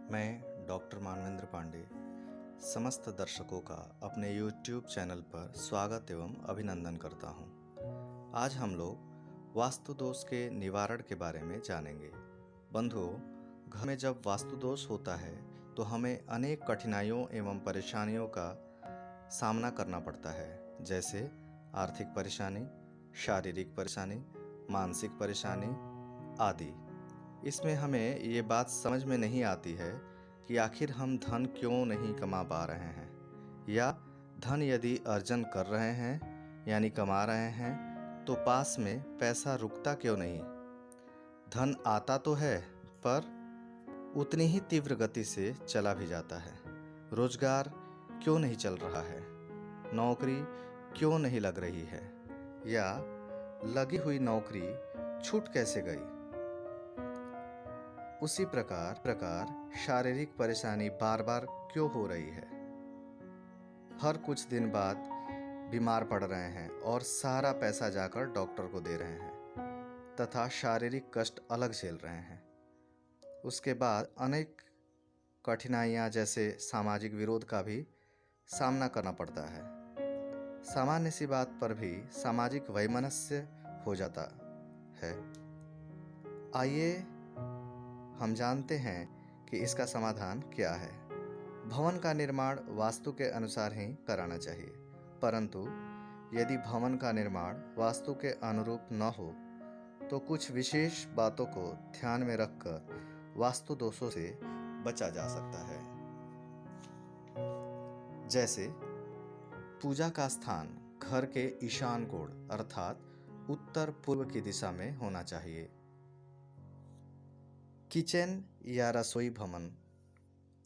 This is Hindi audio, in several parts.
मैं डॉक्टर मानवेंद्र पांडे समस्त दर्शकों का अपने YouTube चैनल पर स्वागत एवं अभिनंदन करता हूं। आज हम लोग वास्तु दोष के निवारण के बारे में जानेंगे। बंधुओं, घर में जब वास्तु दोष होता है तो हमें अनेक कठिनाइयों एवं परेशानियों का सामना करना पड़ता है, जैसे आर्थिक परेशानी, शारीरिक परेशानी, मानसिक परेशानी आदि। इसमें हमें ये बात समझ में नहीं आती है कि आखिर हम धन क्यों नहीं कमा पा रहे हैं, या धन यदि अर्जन कर रहे हैं यानी कमा रहे हैं तो पास में पैसा रुकता क्यों नहीं। धन आता तो है पर उतनी ही तीव्र गति से चला भी जाता है। रोजगार क्यों नहीं चल रहा है, नौकरी क्यों नहीं लग रही है, या लगी हुई नौकरी छूट कैसे गई। उसी प्रकार शारीरिक परेशानी बार बार क्यों हो रही है। हर कुछ दिन बाद बीमार पड़ रहे हैं और सारा पैसा जाकर डॉक्टर को दे रहे हैं तथा शारीरिक कष्ट अलग झेल रहे हैं। उसके बाद अनेक कठिनाइयाँ जैसे सामाजिक विरोध का भी सामना करना पड़ता है। सामान्य सी बात पर भी सामाजिक वैमनस्य हो जाता है। आइए हम जानते हैं कि इसका समाधान क्या है। भवन का निर्माण वास्तु के अनुसार ही कराना चाहिए, परंतु यदि भवन का निर्माण वास्तु के अनुरूप न हो तो कुछ विशेष बातों को ध्यान में रखकर वास्तु दोषों से बचा जा सकता है। जैसे पूजा का स्थान घर के ईशान कोण अर्थात उत्तर पूर्व की दिशा में होना चाहिए। किचन या रसोई भवन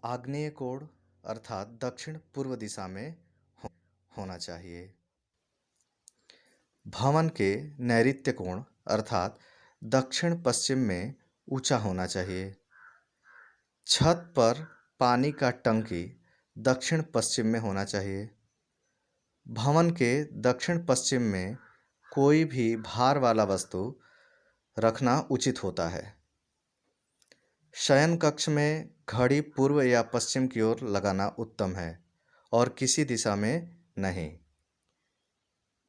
आग्नेय कोण अर्थात दक्षिण पूर्व दिशा में होना चाहिए। भवन के नैऋत्य कोण अर्थात दक्षिण पश्चिम में ऊंचा होना चाहिए। छत पर पानी का टंकी दक्षिण पश्चिम में होना चाहिए। भवन के दक्षिण पश्चिम में कोई भी भार वाला वस्तु रखना उचित होता है। शयन कक्ष में घड़ी पूर्व या पश्चिम की ओर लगाना उत्तम है और किसी दिशा में नहीं।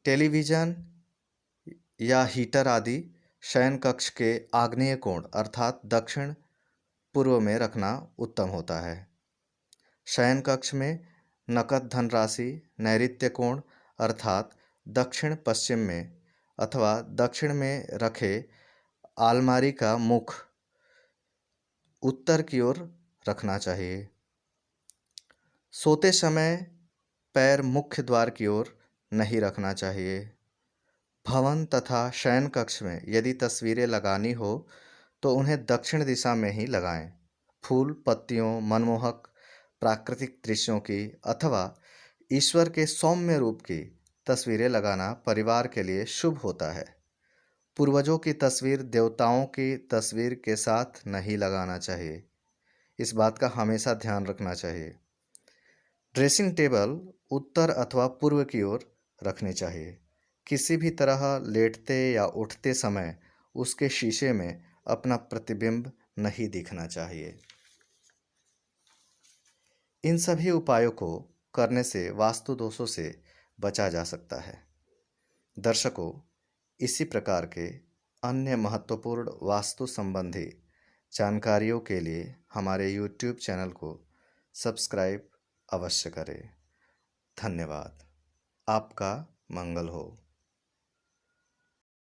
टेलीविज़न या हीटर आदि शयन कक्ष के आग्नेय कोण अर्थात दक्षिण पूर्व में रखना उत्तम होता है। शयन कक्ष में नकद धनराशि नैऋत्य कोण अर्थात दक्षिण पश्चिम में अथवा दक्षिण में रखे अलमारी का मुख उत्तर की ओर रखना चाहिए। सोते समय पैर मुख्य द्वार की ओर नहीं रखना चाहिए। भवन तथा शयन कक्ष में यदि तस्वीरें लगानी हो तो उन्हें दक्षिण दिशा में ही लगाएं। फूल पत्तियों मनमोहक प्राकृतिक दृश्यों की अथवा ईश्वर के सौम्य रूप की तस्वीरें लगाना परिवार के लिए शुभ होता है। पूर्वजों की तस्वीर देवताओं की तस्वीर के साथ नहीं लगाना चाहिए। इस बात का हमेशा ध्यान रखना चाहिए। ड्रेसिंग टेबल उत्तर अथवा पूर्व की ओर रखनी चाहिए। किसी भी तरह लेटते या उठते समय उसके शीशे में अपना प्रतिबिंब नहीं दिखना चाहिए। इन सभी उपायों को करने से वास्तु दोषों से बचा जा सकता है। दर्शकों, इसी प्रकार के अन्य महत्वपूर्ण वास्तु संबंधी जानकारियों के लिए हमारे YouTube चैनल को सब्सक्राइब अवश्य करें। धन्यवाद। आपका मंगल हो।